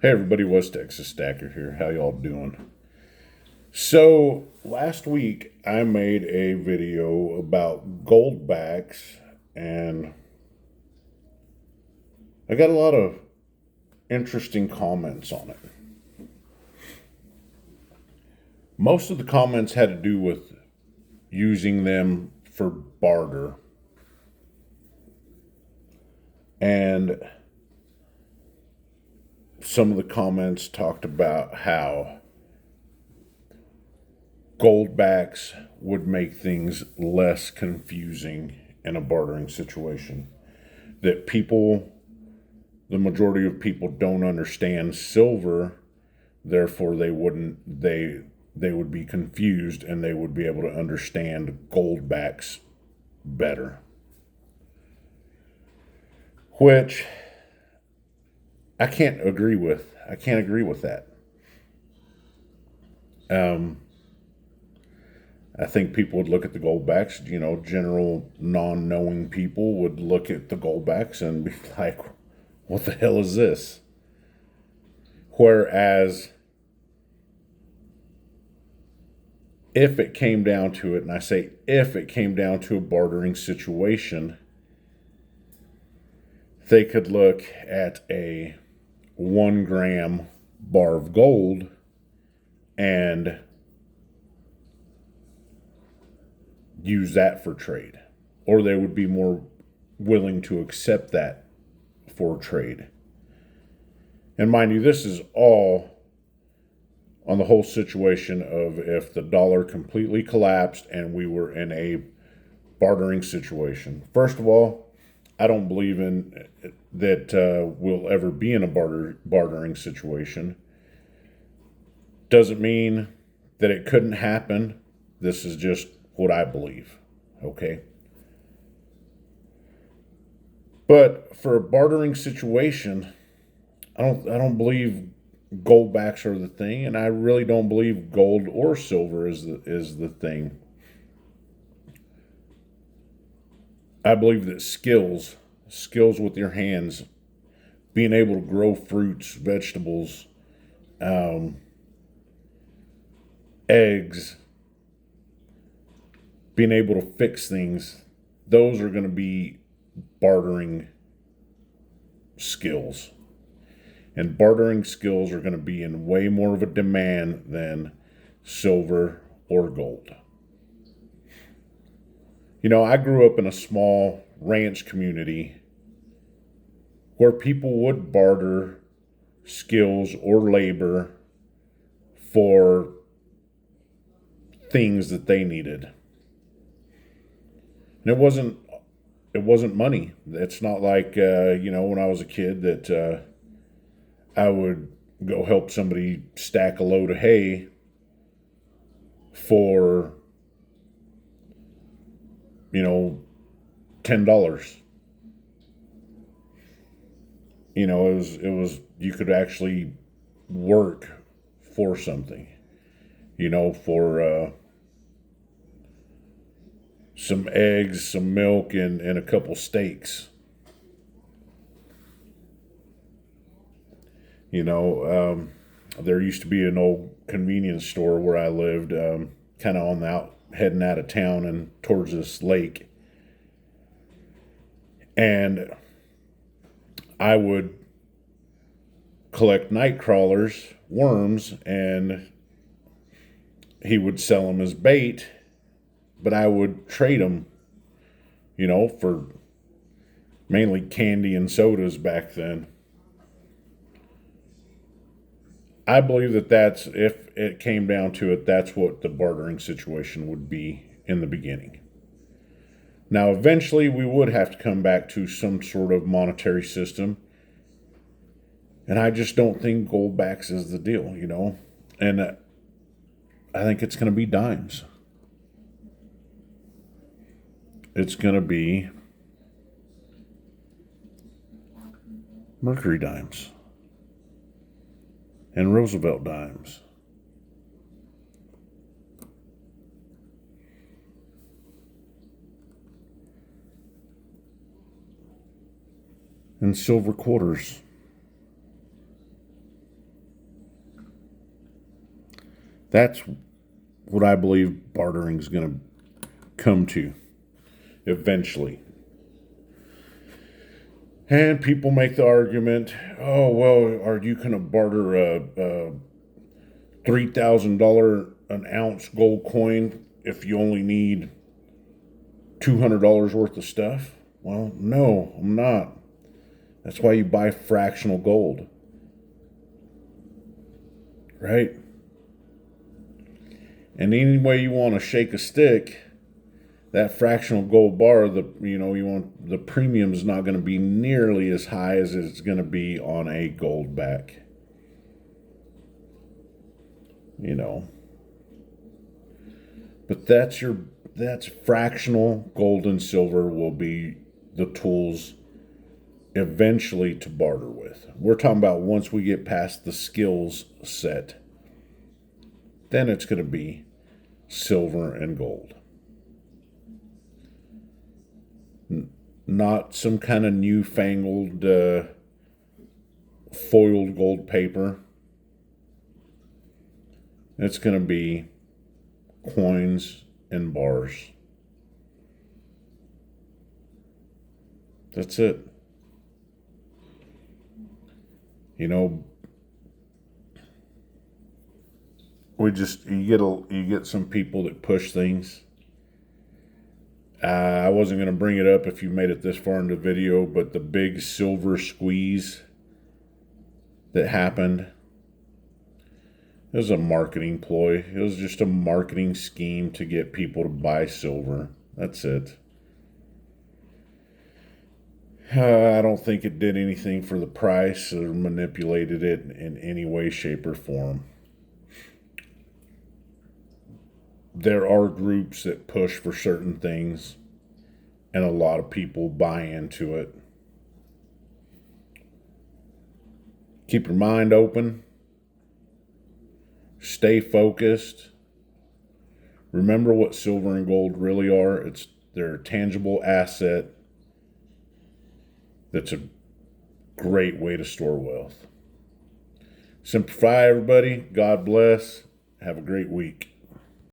Hey everybody, West Texas Stacker here. How y'all doing? So last week I made a video about goldbacks and I got a lot of interesting comments on it. Most of the comments had to do with using them for barter. And some of the comments talked about how goldbacks would make things less confusing in a bartering situation. That the majority of people don't understand silver, therefore they would be confused and they would be able to understand goldbacks better. Which I can't agree with. I can't agree with that. Um, I think people would look at the goldbacks, general non knowing people would look at the goldbacks and be like, what the hell is this? Whereas if it came down to it, and I say if it came down to a bartering situation, they could look at a 1 gram bar of gold and use that for trade. Or they would be more willing to accept that for trade. And mind you, this is all on the whole situation of if the dollar completely collapsed and we were in a bartering situation. First of all, I don't believe in that we'll ever be in a bartering situation. Doesn't mean that it couldn't happen. This is just what I believe. Okay. But for a bartering situation, I don't believe goldbacks are the thing, and I really don't believe gold or silver is the thing. I believe that skills with your hands, being able to grow fruits, vegetables, um, eggs, being able to fix things, those are going to be bartering skills. And bartering skills are going to be in way more of a demand than silver or gold. I grew up in a small ranch community where people would barter skills or labor for things that they needed. And it wasn't money. It's not like when I was a kid that I would go help somebody stack a load of hay for $10. It was you could actually work for something. For some eggs, some milk, and a couple steaks. There used to be an old convenience store where I lived, kind of on the heading out of town and towards this lake. And I would collect night crawlers, worms, and he would sell them as bait, but I would trade them, for mainly candy and sodas back then. I believe that's, if it came down to it, that's what the bartering situation would be in the beginning. Now, eventually, we would have to come back to some sort of monetary system. And I just don't think goldbacks is the deal. And I think it's going to be dimes. It's going to be Mercury dimes and Roosevelt dimes. And silver quarters. That's what I believe bartering is going to come to eventually. And people make the argument, oh, well, are you going to barter a $3,000 an ounce gold coin if you only need $200 worth of stuff? Well, no, I'm not. That's why you buy fractional gold, right? And any way you want to shake a stick, that fractional gold bar, the premium is not going to be nearly as high as it's going to be on a gold back. But that's fractional gold and silver will be the tools eventually to barter with. We're talking about once we get past the skills set, then it's going to be silver and gold. Not some kind of newfangled foiled gold paper. It's going to be coins and bars. That's it. You get some people that push things. I wasn't going to bring it up if you made it this far in the video, but the big silver squeeze that happened, it was a marketing ploy. It was just a marketing scheme to get people to buy silver. That's it. I don't think it did anything for the price or manipulated it in any way, shape, or form. There are groups that push for certain things, and a lot of people buy into it. Keep your mind open. Stay focused. Remember what silver and gold really are. They're a tangible asset that's a great way to store wealth. Simplify, everybody. God bless. Have a great week.